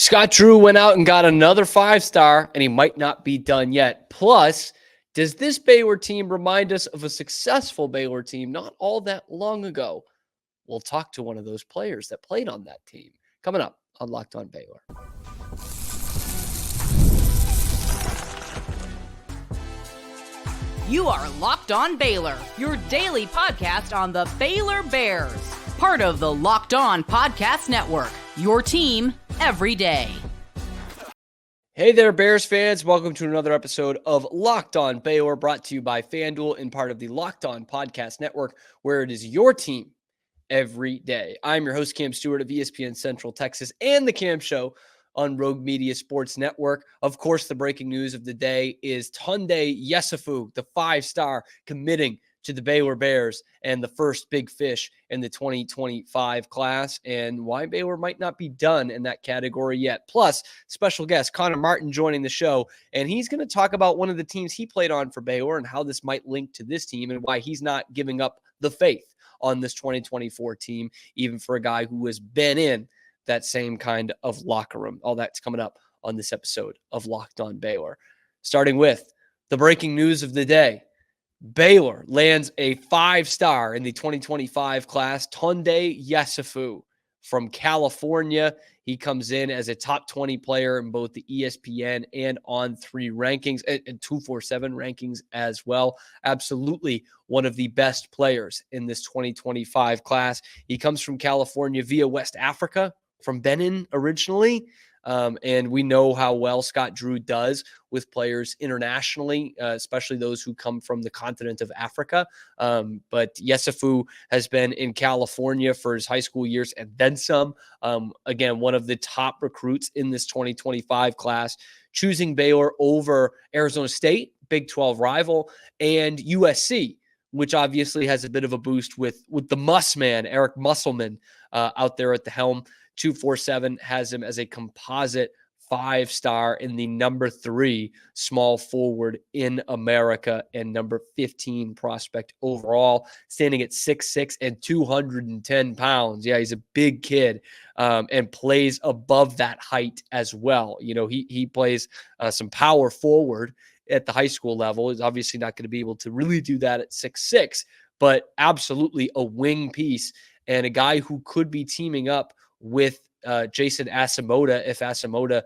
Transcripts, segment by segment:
Scott Rhule went out and got another 5-star, and he might not be done yet. Plus, does this Baylor team remind us of a successful Baylor team not all that long ago? We'll talk to one of those players that played on that team. Coming up on Locked On Baylor. You are Locked On Baylor, your daily podcast on the Baylor Bears. Part of the Locked On Podcast Network, your team every day. Hey there, Bears fans. Welcome to another episode of Locked On Baylor, brought to you by FanDuel and part of the Locked On Podcast Network, where it is your team every day. I'm your host, Cam Stewart of ESPN Central Texas and The Cam Show on Rogue Media Sports Network. Of course, the breaking news of the day is Younde Tessoufou, the 5-star, committing to the Baylor Bears and the first big fish in the 2025 class, and why Baylor might not be done in that category yet. Plus, special guest Connor Martin joining the show, and he's going to talk about one of the teams he played on for Baylor and how this might link to this team and why he's not giving up the faith on this 2024 team, even for a guy who has been in that same kind of locker room. All that's coming up on this episode of Locked On Baylor. Starting with the breaking news of the day. Baylor lands a 5-star in the 2025 class, Younde Tessoufou from California. He comes in as a top 20 player in both the ESPN and On3 rankings and 247 rankings as well. Absolutely one of the best players in this 2025 class. He comes from California via West Africa, from Benin originally. And we know how well Scott Rhule does with players internationally, especially those who come from the continent of Africa. But Tessoufou has been in California for his high school years and then some. Again, one of the top recruits in this 2025 class, choosing Baylor over Arizona State, Big 12 rival, and USC, which obviously has a bit of a boost with the Muss man, Eric Musselman, out there at the helm. 247 has him as a composite 5-star in the number 3 small forward in America and number 15 prospect overall, standing at 6'6" and 210 pounds. Yeah, he's a big kid, and plays above that height as well. You know, he plays some power forward at the high school level. He's obviously not going to be able to really do that at 6'6", but absolutely a wing piece and a guy who could be teaming up with Jason Asamoah if Asamoah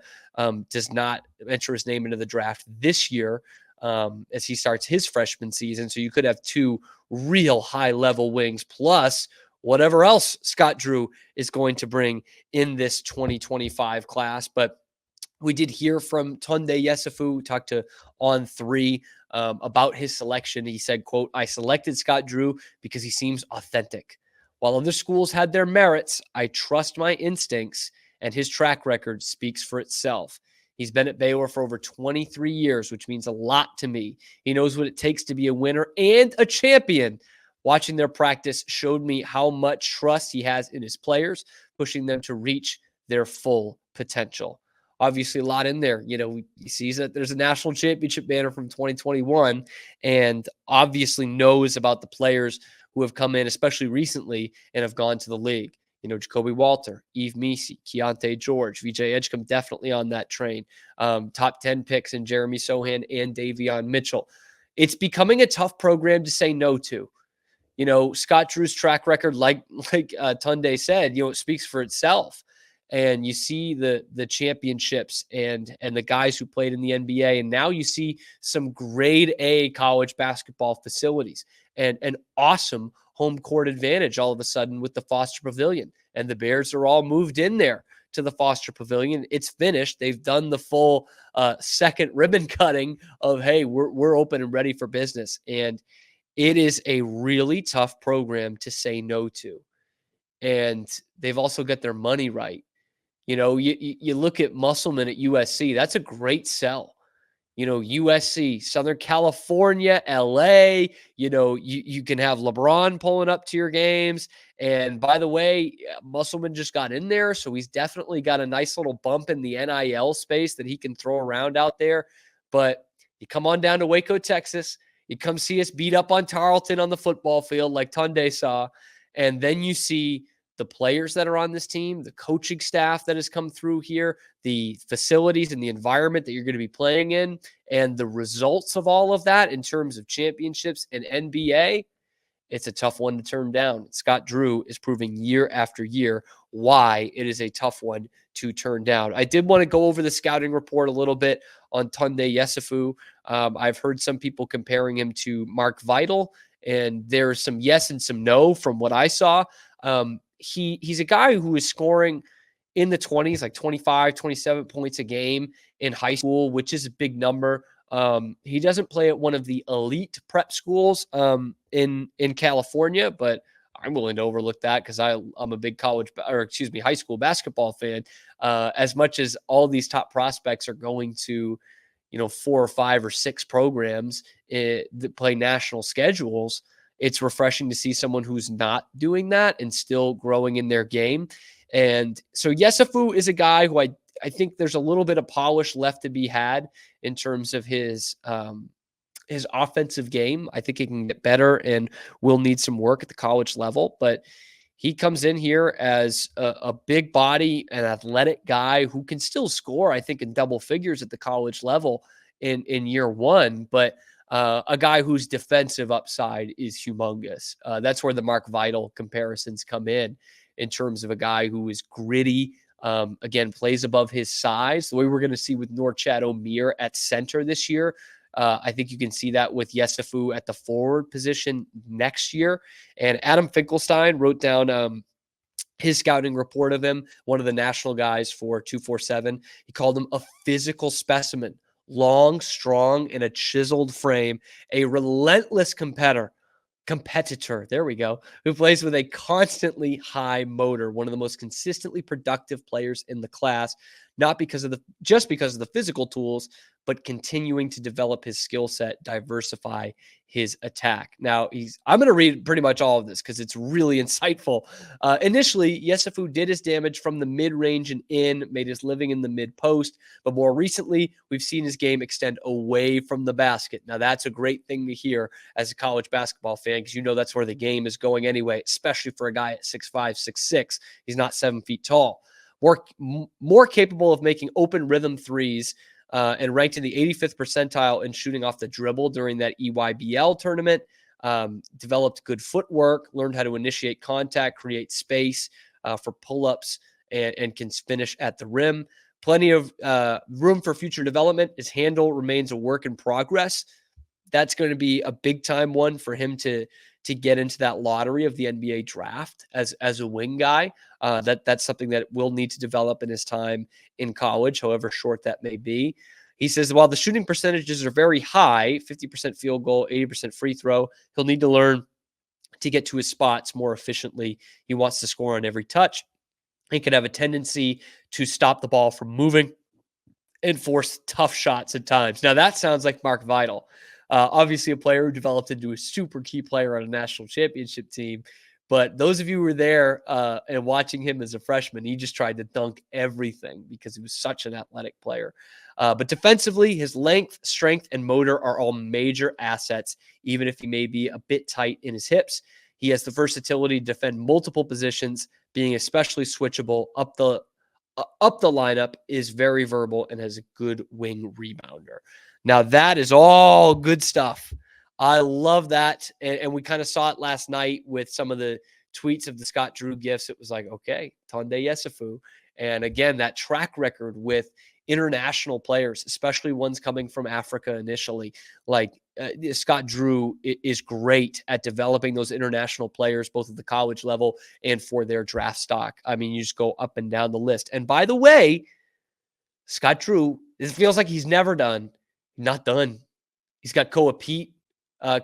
does not enter his name into the draft this year as he starts his freshman season. So you could have 2 real high-level wings plus whatever else Scott Rhule is going to bring in this 2025 class. But we did hear from Younde Tessoufou, talked to On3 about his selection. He said, quote, "I selected Scott Rhule because he seems authentic. While other schools had their merits, I trust my instincts, and his track record speaks for itself. He's been at Baylor for over 23 years, which means a lot to me. He knows what it takes to be a winner and a champion. Watching their practice showed me how much trust he has in his players, pushing them to reach their full potential." Obviously, a lot in there. You know, he sees that there's a national championship banner from 2021 and obviously knows about the players who have come in, especially recently, and have gone to the league. You know, Jacoby Walter, Yves Misi, Keontae George, VJ Edgecombe definitely on that train. Top 10 picks in Jeremy Sohan and Davion Mitchell. It's becoming a tough program to say no to. You know, Scott Rhule's track record, like Younde said, you know, it speaks for itself. And you see the championships and the guys who played in the NBA. And now you see some grade A college basketball facilities and an awesome home court advantage all of a sudden with the Foster Pavilion. And the Bears are all moved in there to the Foster Pavilion. It's finished. They've done the full second ribbon cutting of, hey, we're open and ready for business. And it is a really tough program to say no to. And they've also got their money right. You know, you look at Musselman at USC. That's a great sell. You know, USC, Southern California, LA, you know, you can have LeBron pulling up to your games. And by the way, Musselman just got in there, so he's definitely got a nice little bump in the NIL space that he can throw around out there. But you come on down to Waco, Texas. You come see us beat up on Tarleton on the football field like Younde saw. And then you see the players that are on this team, the coaching staff that has come through here, the facilities and the environment that you're going to be playing in, and the results of all of that in terms of championships and NBA, it's a tough one to turn down. Scott Drew is proving year after year why it is a tough one to turn down. I did want to go over the scouting report a little bit on Younde Tessoufou. I've heard some people comparing him to Mark Vital, and there's some yes and some no from what I saw. He's a guy who is scoring in the 20s, like 25, 27 points a game in high school, which is a big number. He doesn't play at one of the elite prep schools in California, but I'm willing to overlook that because I'm a big high school basketball fan. As much as all these top prospects are going to, 4 or 5 or 6 programs that play national schedules, it's refreshing to see someone who's not doing that and still growing in their game. And so Tessoufou is a guy who I think there's a little bit of polish left to be had in terms of his offensive game. I think he can get better and will need some work at the college level, but he comes in here as a big body, an athletic guy who can still score, I think, in double figures at the college level in year one, but a guy whose defensive upside is humongous. That's where the Mark Vital comparisons come in terms of a guy who is gritty, again, plays above his size, the way we're going to see with Norchad Omier at center this year. I think you can see that with Tessoufou at the forward position next year. And Adam Finkelstein wrote down his scouting report of him, one of the national guys for 247. He called him a physical specimen, long, strong, in a chiseled frame, a relentless competitor. There we go. Who plays with a constantly high motor, one of the most consistently productive players in the class, not because of just because of the physical tools, but continuing to develop his skill set, diversify his attack. Now, I'm going to read pretty much all of this because it's really insightful. Initially, Tessoufou did his damage from the mid-range and in, made his living in the mid-post, but more recently, we've seen his game extend away from the basket. Now, that's a great thing to hear as a college basketball fan because that's where the game is going anyway, especially for a guy at 6'5", 6'6". He's not 7 feet tall. More capable of making open rhythm threes, and ranked in the 85th percentile in shooting off the dribble during that EYBL tournament. Developed good footwork, learned how to initiate contact, create space for pull-ups, and can finish at the rim. Plenty of room for future development. His handle remains a work in progress. That's going to be a big-time one for him to get into that lottery of the NBA draft as a wing guy. That's something that will need to develop in his time in college, however short that may be. He says, while the shooting percentages are very high, 50% field goal, 80% free throw, he'll need to learn to get to his spots more efficiently. He wants to score on every touch. He could have a tendency to stop the ball from moving and force tough shots at times. Now, that sounds like Mark Vital. Obviously, a player who developed into a super key player on a national championship team. But those of you who were there and watching him as a freshman, he just tried to dunk everything because he was such an athletic player. But defensively, his length, strength, and motor are all major assets, even if he may be a bit tight in his hips. He has the versatility to defend multiple positions, being especially switchable up the lineup, is very verbal, and has a good wing rebounder. Now, that is all good stuff. I love that. And we kind of saw it last night with some of the tweets of the Scott Drew gifts. It was like, okay, Younde Tessoufou. And again, that track record with international players, especially ones coming from Africa initially, like Scott Drew is great at developing those international players, both at the college level and for their draft stock. I mean, you just go up and down the list. And by the way, Scott Drew, it feels like he's never done. Not done. He's got Koa Pete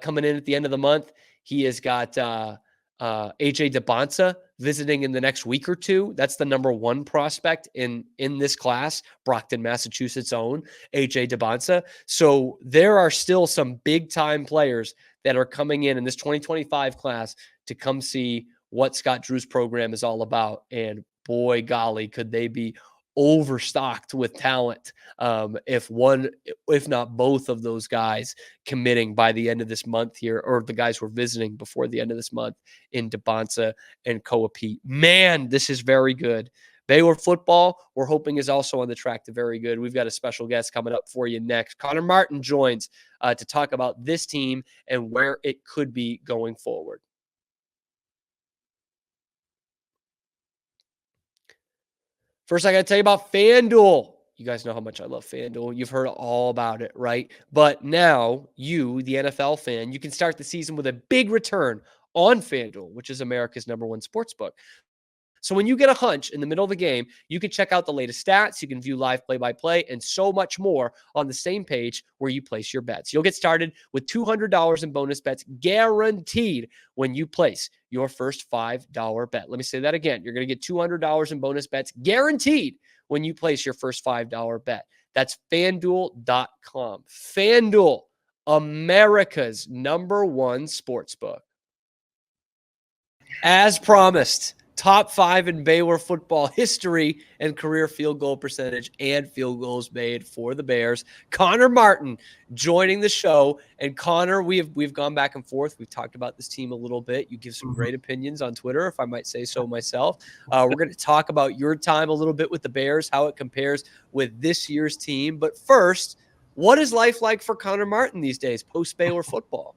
coming in at the end of the month. He has got AJ DeBonsa visiting in the next week or two. That's the number one prospect in this class, Brockton, Massachusetts' own AJ DeBonsa. So there are still some big-time players that are coming in this 2025 class to come see what Scott Drew's program is all about. And boy, golly, could they be overstocked with talent. If not both of those guys committing by the end of this month here, or the guys we're visiting before the end of this month in Debonsa and Koa-Pete. Man, this is very good. Baylor football, we're hoping, is also on the track to very good. We've got a special guest coming up for you next. Connor Martin joins to talk about this team and where it could be going forward. First, I got to tell you about FanDuel. You guys know how much I love FanDuel. You've heard all about it, right? But now you, the NFL fan, you can start the season with a big return on FanDuel, which is America's #1 sportsbook. So when you get a hunch in the middle of the game, you can check out the latest stats, you can view live play-by-play, and so much more on the same page where you place your bets. You'll get started with $200 in bonus bets guaranteed when you place your first $5 bet. Let me say that again. You're going to get $200 in bonus bets guaranteed when you place your first $5 bet. That's FanDuel.com. FanDuel, America's #1 sportsbook. As promised, top 5 in Baylor football history and career field goal percentage and field goals made for the Bears. Connor Martin joining the show. And Connor, we've gone back and forth. We've talked about this team a little bit. You give some great opinions on Twitter, if I might say so myself. We're going to talk about your time a little bit with the Bears, how it compares with this year's team. But first, what is life like for Connor Martin these days, post-Baylor football?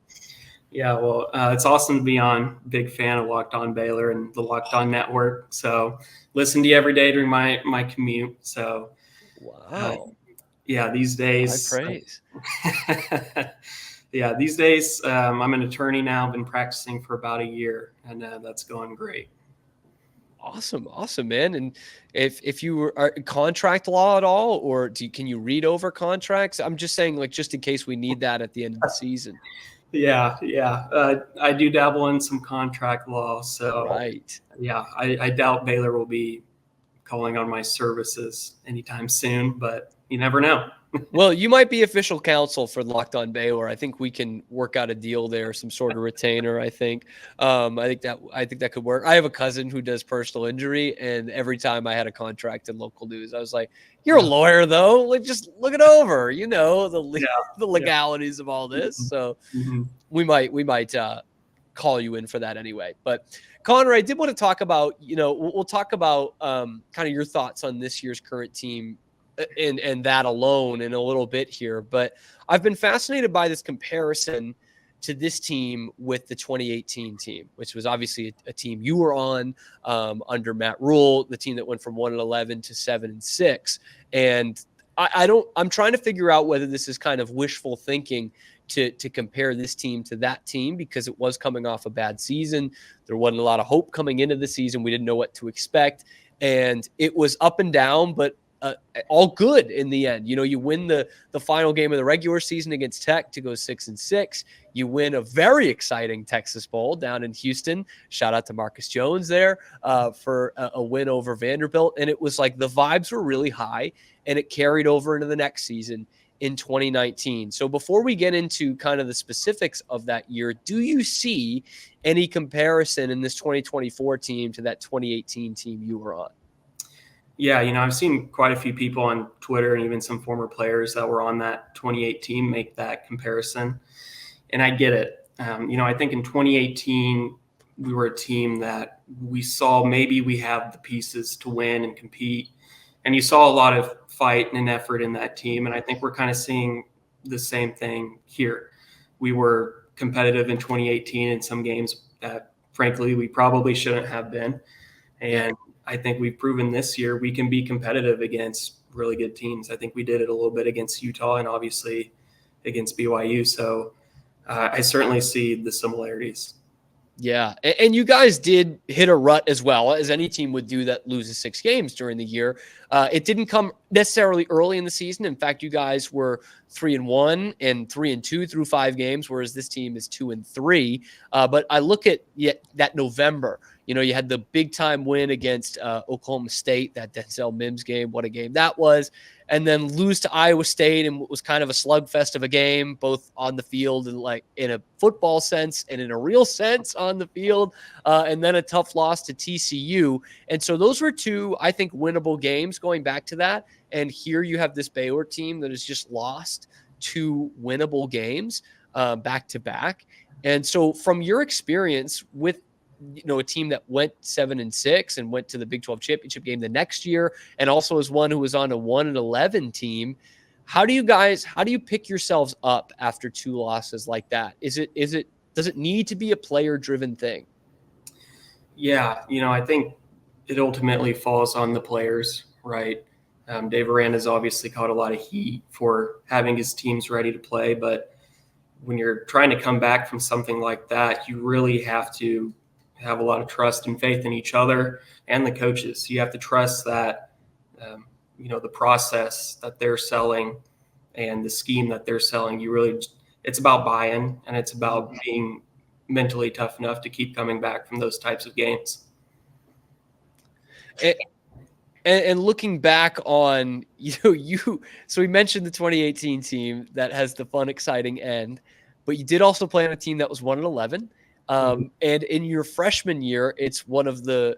Yeah, well, it's awesome to be on. Big fan of Locked On Baylor and the Locked On Network. So listen to you every day during my commute. So, wow. Yeah, these days. High praise. Yeah, these days I'm an attorney now. I've been practicing for about a year, and that's going great. Awesome, man. And if you are contract law at all, or can you read over contracts? I'm just saying, like, just in case we need that at the end of the season. Yeah. I do dabble in some contract law. So, right. Yeah, I doubt Baylor will be calling on my services anytime soon, but you never know. Well, you might be official counsel for Locked On Baylor. I think we can work out a deal there, some sort of retainer. I think that could work. I have a cousin who does personal injury, and every time I had a contract in local news, I was like, "You're a lawyer, though. Like, just look it over. You know the legalities of all this." So we might call you in for that anyway. But Connor, I did want to talk about. We'll talk about kind of your thoughts on this year's current team. And that alone in a little bit here. But I've been fascinated by this comparison to this team with the 2018 team, which was obviously a team you were on under Matt Rhule, the team that went from 1-11 to 7-6. And I'm trying to figure out whether this is kind of wishful thinking to compare this team to that team, because it was coming off a bad season. There wasn't a lot of hope coming into the season. We didn't know what to expect. And it was up and down, but all good in the end. You win the final game of the regular season against Tech to go 6-6. You win a very exciting Texas Bowl down in Houston. Shout out to Marcus Jones there for a win over Vanderbilt. And it was like the vibes were really high, and it carried over into the next season in 2019. So before we get into kind of the specifics of that year, do you see any comparison in this 2024 team to that 2018 team you were on? Yeah, I've seen quite a few people on Twitter and even some former players that were on that 2018 make that comparison. And I get it. I think in 2018, we were a team that we saw maybe we have the pieces to win and compete. And you saw a lot of fight and effort in that team. And I think we're kind of seeing the same thing here. We were competitive in 2018 in some games that, frankly, we probably shouldn't have been. And I think we've proven this year we can be competitive against really good teams. I think we did it a little bit against Utah and obviously against BYU. So I certainly see the similarities. Yeah. And you guys did hit a rut as well, as any team would do that loses 6 games during the year. It didn't come necessarily early in the season. In fact, you guys were 3-1 and 3-2 through 5 games, whereas this team is 2-3. But I look at that November. You had the big time win against Oklahoma State, that Denzel Mims game. What a game that was. And then lose to Iowa State, and was kind of a slugfest of a game, both on the field and like in a football sense and in a real sense on the field. And then a tough loss to TCU. And so those were 2, I think, winnable games going back to that. And here you have this Baylor team that has just lost 2 winnable games back to back. And so from your experience with a team that went 7-6 and went to the Big 12 championship game the next year, and also as one who was on a 1-11 team, how do you pick yourselves up after 2 losses like that? Does it need to be a player driven thing? Yeah. I think it ultimately falls on the players, right? Dave Aranda's obviously caught a lot of heat for having his teams ready to play, but when you're trying to come back from something like that, you really have to have a lot of trust and faith in each other and the coaches. You have to trust that, the process that they're selling and the scheme that they're selling, it's about buy-in, and it's about being mentally tough enough to keep coming back from those types of games. And looking back on, so we mentioned the 2018 team that has the fun, exciting end, but you did also play on a team that was 1-11. And in your freshman year, it's one of the,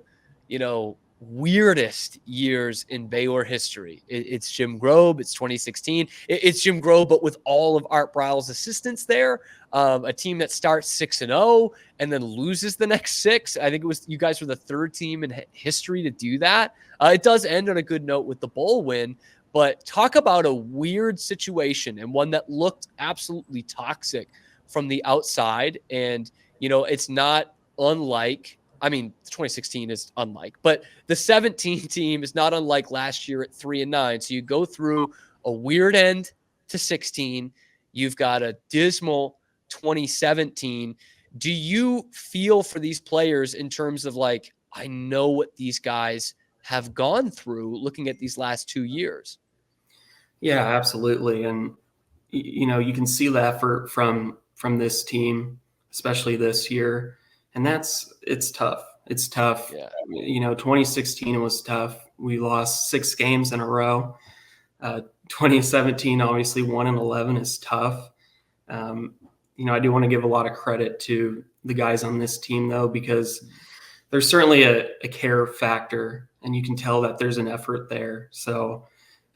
weirdest years in Baylor history. It's Jim Grobe. It's 2016. It's Jim Grobe, but with all of Art Briles' assistants there. A team that starts 6-0 and then loses the next 6. I think you guys were the 3rd team in history to do that. It does end on a good note with the bowl win, but talk about a weird situation, and one that looked absolutely toxic from the outside. And it's not unlike, 2016 is unlike, but the 17 team is not unlike last year at 3-9. So you go through a weird end to 16. You've got a dismal 2017. Do you feel for these players in terms of like, I know what these guys have gone through looking at these last 2 years? Yeah, absolutely. And, you can see the effort from this team, especially this year. And it's tough. It's tough. Yeah. 2016 was tough. We lost 6 games in a row. 2017, obviously 1-11 is tough. I do want to give a lot of credit to the guys on this team, though, because there's certainly a care factor, and you can tell that there's an effort there. So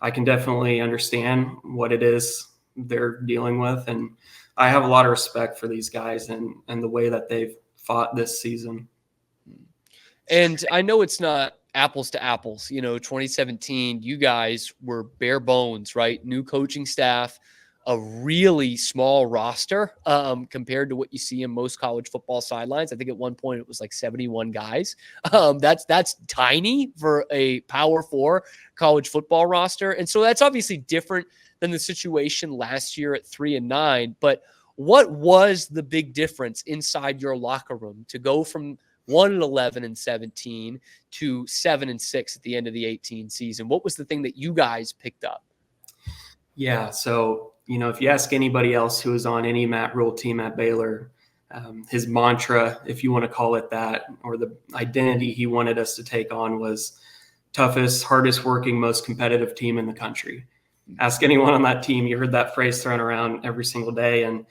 I can definitely understand what it is they're dealing with. And I have a lot of respect for these guys and the way that they've fought this season. And I know it's not apples to apples. 2017, you guys were bare bones, right? New coaching staff, a really small roster compared to what you see in most college football sidelines. I think at one point it was like 71 guys. That's tiny for a Power 4 college football roster. And so that's obviously different than the situation last year at 3-9. But what was the big difference inside your locker room to go from 1-11 and 17 to 7-6 at the end of the 18 season? What was the thing that you guys picked up? Yeah. So, if you ask anybody else who was on any Matt Rhule team at Baylor, his mantra, if you want to call it that, or the identity he wanted us to take on was toughest, hardest working, most competitive team in the country. Ask anyone on that team. You heard that phrase thrown around every single day. And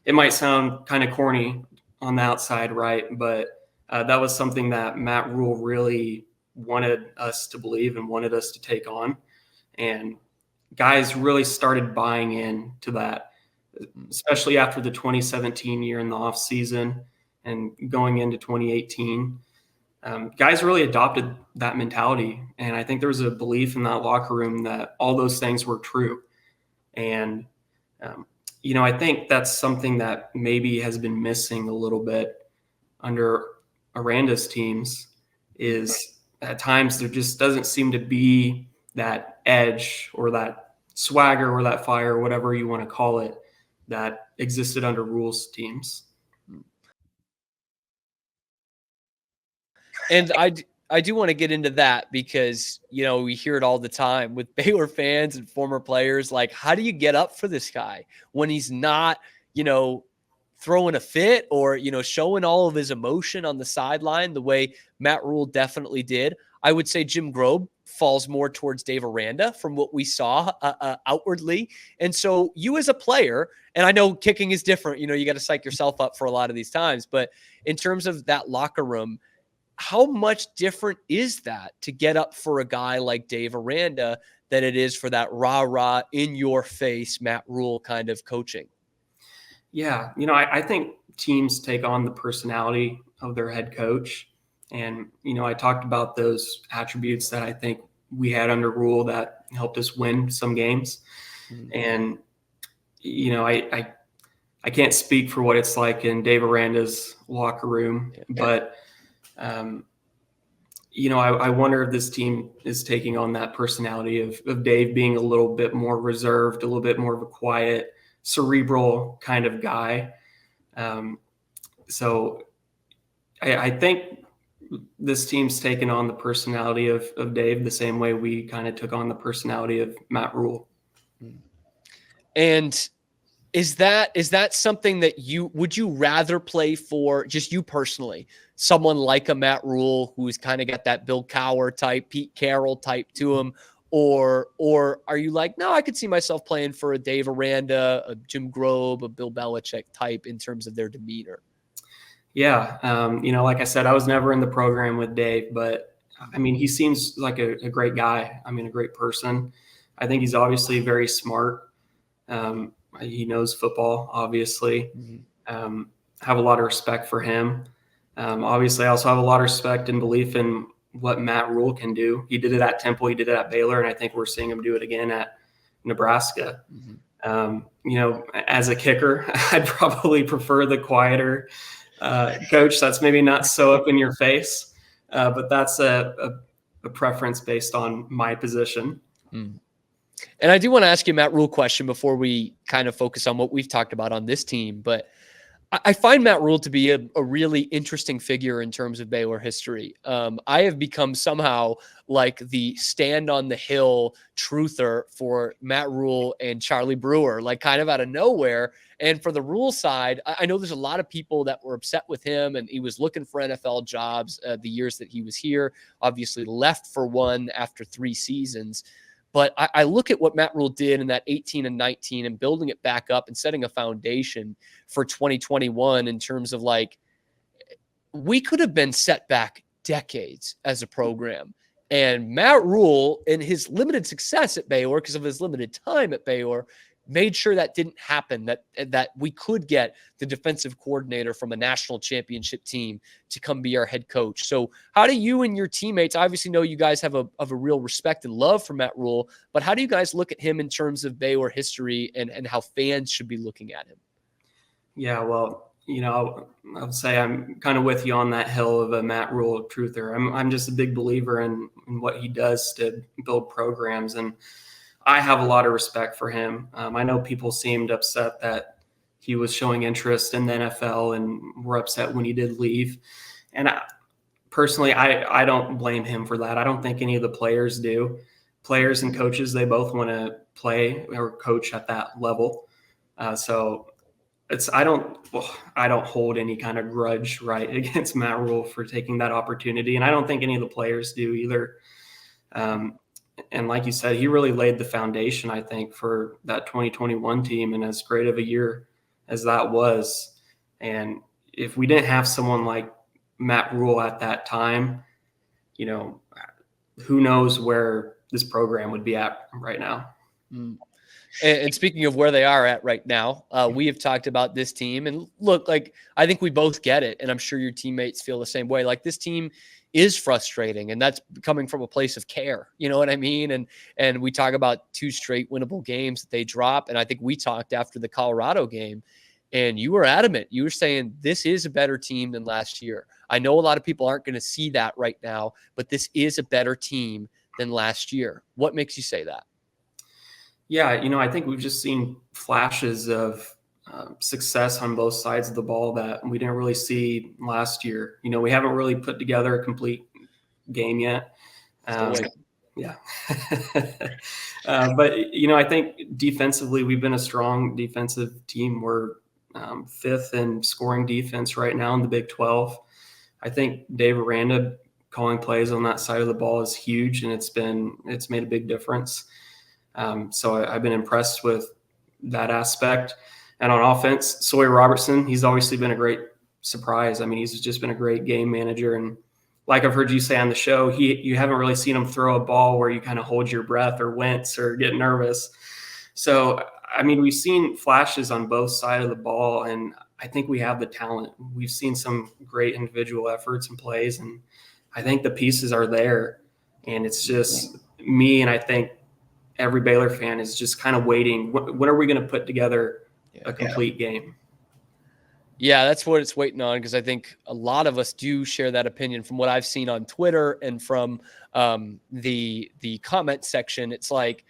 it might sound kind of corny on the outside, right? But that was something that Matt Rhule really wanted us to believe and wanted us to take on. And guys really started buying in to that, especially after the 2017 year in the off season and going into 2018. Guys really adopted that mentality. And I think there was a belief in that locker room that all those things were true. And, I think that's something that maybe has been missing a little bit under Aranda's teams, is at times there just doesn't seem to be that edge or that swagger or that fire, whatever you want to call it, that existed under Rhule's teams. And I do want to get into that because, we hear it all the time with Baylor fans and former players. Like, how do you get up for this guy when he's not, throwing a fit or, showing all of his emotion on the sideline the way Matt Rhule definitely did? I would say Jim Grobe falls more towards Dave Aranda from what we saw outwardly. And so you as a player, and I know kicking is different, you got to psych yourself up for a lot of these times, but in terms of that locker room, how much different is that to get up for a guy like Dave Aranda than it is for that rah-rah, in-your-face Matt Rhule kind of coaching? Yeah, I think teams take on the personality of their head coach. And, I talked about those attributes that I think we had under Rhule that helped us win some games. Mm-hmm. And, I can't speak for what it's like in Dave Aranda's locker room, but I wonder if this team is taking on that personality of Dave being a little bit more reserved, a little bit more of a quiet, cerebral kind of guy. So I think this team's taken on the personality of Dave the same way we kind of took on the personality of Matt Rhule. And is that something that would you rather play for, just you personally, someone like a Matt Rhule who's kind of got that Bill Cowher type, Pete Carroll type to him, or are you like, no, I could see myself playing for a Dave Aranda, a Jim Grobe, a Bill Belichick type in terms of their demeanor? Yeah, like I said, I was never in the program with Dave, but he seems like a great guy. A great person. I think he's obviously very smart. He knows football, obviously. Mm-hmm. Have a lot of respect for him. Obviously, I also have a lot of respect and belief in what Matt Rhule can do. He did it at Temple, he did it at Baylor, and I think we're seeing him do it again at Nebraska. Mm-hmm. As a kicker, I'd probably prefer the quieter coach that's maybe not so up in your face, but that's a preference based on my position. Mm. And I do want to ask you a Matt Rhule question before we kind of focus on what we've talked about on this team. But I find Matt Rhule to be a really interesting figure in terms of Baylor history. I have become somehow like the stand on the hill truther for Matt Rhule and Charlie Brewer, like kind of out of nowhere. And for the Rhule side, I know there's a lot of people that were upset with him, and he was looking for NFL jobs the years that he was here, obviously left for one after 3 seasons. But I look at what Matt Rhule did in that 18 and 19 and building it back up and setting a foundation for 2021 in terms of like, we could have been set back decades as a program. And Matt Rhule, in his limited success at Baylor, because of his limited time at Baylor, made sure that didn't happen, that we could get the defensive coordinator from a national championship team to come be our head coach. So how do you and your teammates, I obviously know you guys have a real respect and love for Matt Rhule, but how do you guys look at him in terms of Baylor history and how fans should be looking at him? Yeah, well, I would say I'm kind of with you on that hill of a Matt Rhule truther. I'm just a big believer in what he does to build programs, and I have a lot of respect for him. I know people seemed upset that he was showing interest in the NFL and were upset when he did leave. And personally, I don't blame him for that. I don't think any of the players do. Players and coaches, they both want to play or coach at that level. So I don't hold any kind of grudge against Matt Rhule for taking that opportunity. And I don't think any of the players do either. And like you said, he really laid the foundation, I think, for that 2021 team. And as great of a year as that was, and if we didn't have someone like Matt Rhule at that time, who knows where this program would be at right now. Mm. And speaking of where they are at right now, we have talked about this team. And look, I think we both get it. And I'm sure your teammates feel the same way. This team is frustrating, and that's coming from a place of care. You know what I mean? And we talk about 2 straight winnable games that they drop. And I think we talked after the Colorado game, and you were adamant. You were saying this is a better team than last year. I know a lot of people aren't going to see that right now, but this is a better team than last year. What makes you say that? Yeah, I think we've just seen flashes of success on both sides of the ball that we didn't really see last year. We haven't really put together a complete game yet. Yeah. But, I think defensively, we've been a strong defensive team. We're fifth in scoring defense right now in the Big 12. I think Dave Aranda calling plays on that side of the ball is huge, and it's made a big difference. So I've been impressed with that aspect. And on offense, Sawyer Robertson, he's obviously been a great surprise. I mean, he's just been a great game manager. And like I've heard you say on the show, you haven't really seen him throw a ball where you kind of hold your breath or wince or get nervous. So, I mean, we've seen flashes on both sides of the ball, and I think we have the talent. We've seen some great individual efforts and plays, and I think the pieces are there. And it's just me, and I think every Baylor fan is just kind of waiting. When are we going to put together a complete game? Yeah, that's what it's waiting on, because I think a lot of us do share that opinion from what I've seen on Twitter and from the comment section. It's like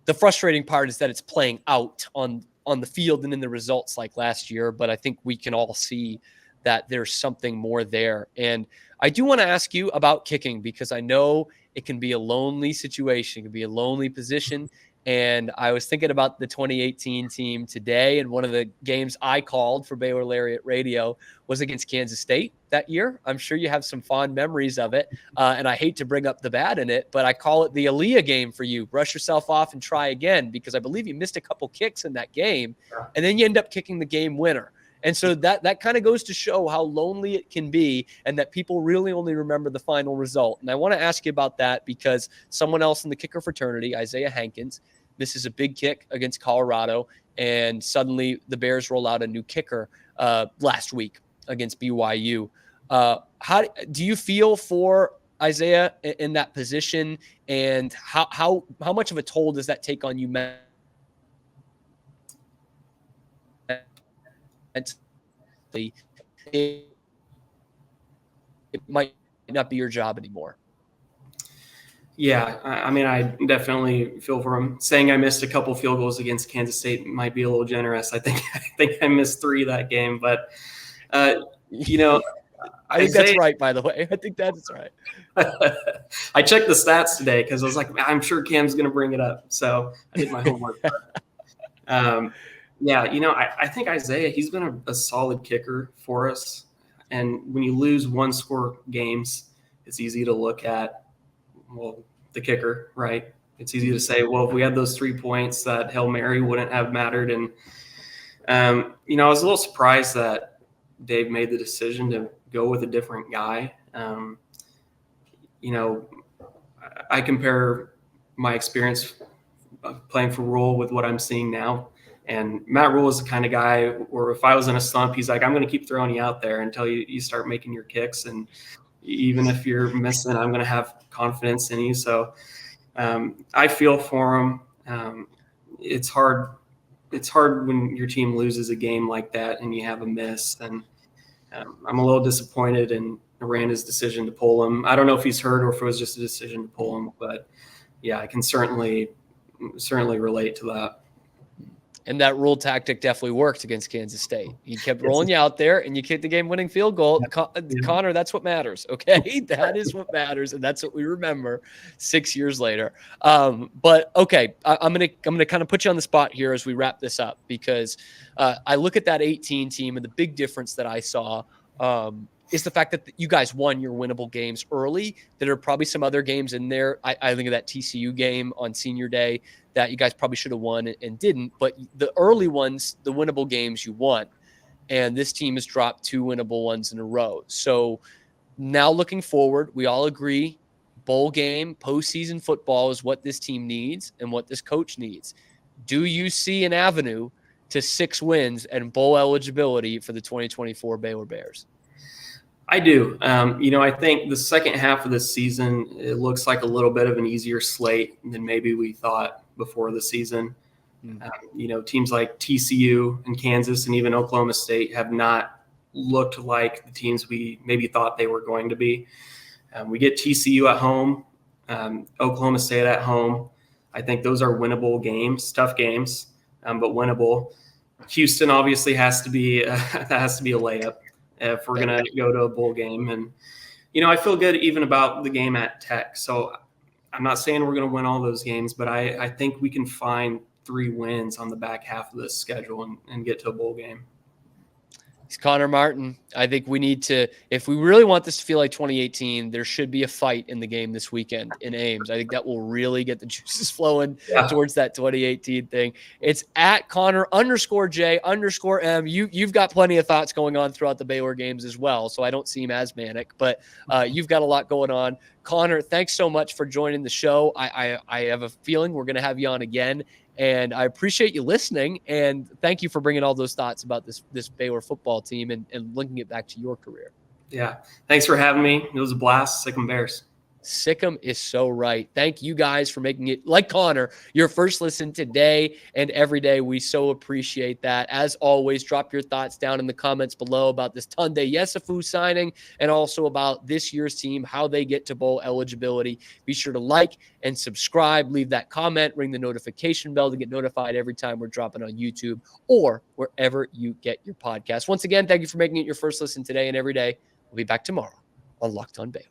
the frustrating part is that it's playing out on the field and in the results like last year. But I think we can all see that there's something more there. And I do want to ask you about kicking, because I know it can be a lonely situation. It can be a lonely position. And I was thinking about the 2018 team today, and one of the games I called for Baylor Lariat Radio was against Kansas State that year. I'm sure you have some fond memories of it, and I hate to bring up the bad in it, but I call it the Aaliyah game for you. Brush yourself off and try again, because I believe you missed a couple kicks in that game, and then you end up kicking the game winner. And so that kind of goes to show how lonely it can be, and that people really only remember the final result. And I want to ask you about that, because someone else in the kicker fraternity, Isaiah Hankins, misses a big kick against Colorado, and suddenly the Bears roll out a new kicker last week against BYU. How do you feel for Isaiah in that position, and how much of a toll does that take on you mentally? It might not be your job anymore. Yeah, I mean, I definitely feel for him. Saying I missed a couple field goals against Kansas State might be a little generous. I think I missed 3 that game, but I think that's right, by the way. I think that's right. I checked the stats today because I was like, I'm sure Cam's going to bring it up. So I did my homework. I think Isaiah, he's been a solid kicker for us. And when you lose one-score games, it's easy to look at, the kicker, right? It's easy to say, well, if we had those 3 points, that Hail Mary wouldn't have mattered. And, I was a little surprised that Dave made the decision to go with a different guy. I compare my experience playing for Rhule with what I'm seeing now. And Matt Rhule is the kind of guy where if I was in a slump, he's like, I'm going to keep throwing you out there until you start making your kicks. And even if you're missing, I'm going to have confidence in you. So I feel for him. It's hard when your team loses a game like that and you have a miss. And I'm a little disappointed in Aranda's decision to pull him. I don't know if he's hurt or if it was just a decision to pull him. But, yeah, I can certainly relate to that. And that Rhule tactic definitely worked against Kansas State. He kept rolling you out there, and you kicked the game-winning field goal. Connor, that's what matters, okay? That is what matters, and that's what we remember 6 years later. But okay, I'm gonna kind of put you on the spot here as we wrap this up, because I look at that 18 team, and the big difference that I saw is the fact that you guys won your winnable games early. There are probably some other games in there. I think of that TCU game on senior day that you guys probably should have won and didn't. But the early ones, the winnable games, you won. And this team has dropped 2 winnable ones in a row. So now looking forward, we all agree bowl game, postseason football is what this team needs and what this coach needs. Do you see an avenue to 6 wins and bowl eligibility for the 2024 Baylor Bears? I do. I think the second half of this season, it looks like a little bit of an easier slate than maybe we thought before the season. Teams like TCU and Kansas and even Oklahoma State have not looked like the teams we maybe thought they were going to be. We get TCU at home, Oklahoma State at home. I think those are winnable games, tough games, but winnable. Houston obviously has to be a layup if we're going to go to a bowl game. And I feel good even about the game at Tech. So I'm not saying we're going to win all those games, but I think we can find 3 wins on the back half of this schedule and get to a bowl game. It's Connor Martin. I think we need to, if we really want this to feel like 2018, there should be a fight in the game this weekend in Ames. I think that will really get the juices flowing towards that 2018 thing. It's at Connor_J_M. You've got plenty of thoughts going on throughout the Baylor games as well, so I don't seem as manic, but you've got a lot going on. Connor, thanks so much for joining the show. I have a feeling we're going to have you on again. And I appreciate you listening, and thank you for bringing all those thoughts about this Baylor football team and linking it back to your career. Yeah, thanks for having me. It was a blast. Sick 'em Bears. Sick 'em is so right. Thank you guys for making it, like Connor, your first listen today and every day. We so appreciate that. As always, drop your thoughts down in the comments below about this Younde Tessoufou signing and also about this year's team, how they get to bowl eligibility. Be sure to like and subscribe, leave that comment, ring the notification bell to get notified every time we're dropping on YouTube or wherever you get your podcast. Once again, thank you for making it your first listen today and every day. We'll be back tomorrow on Locked On Baylor.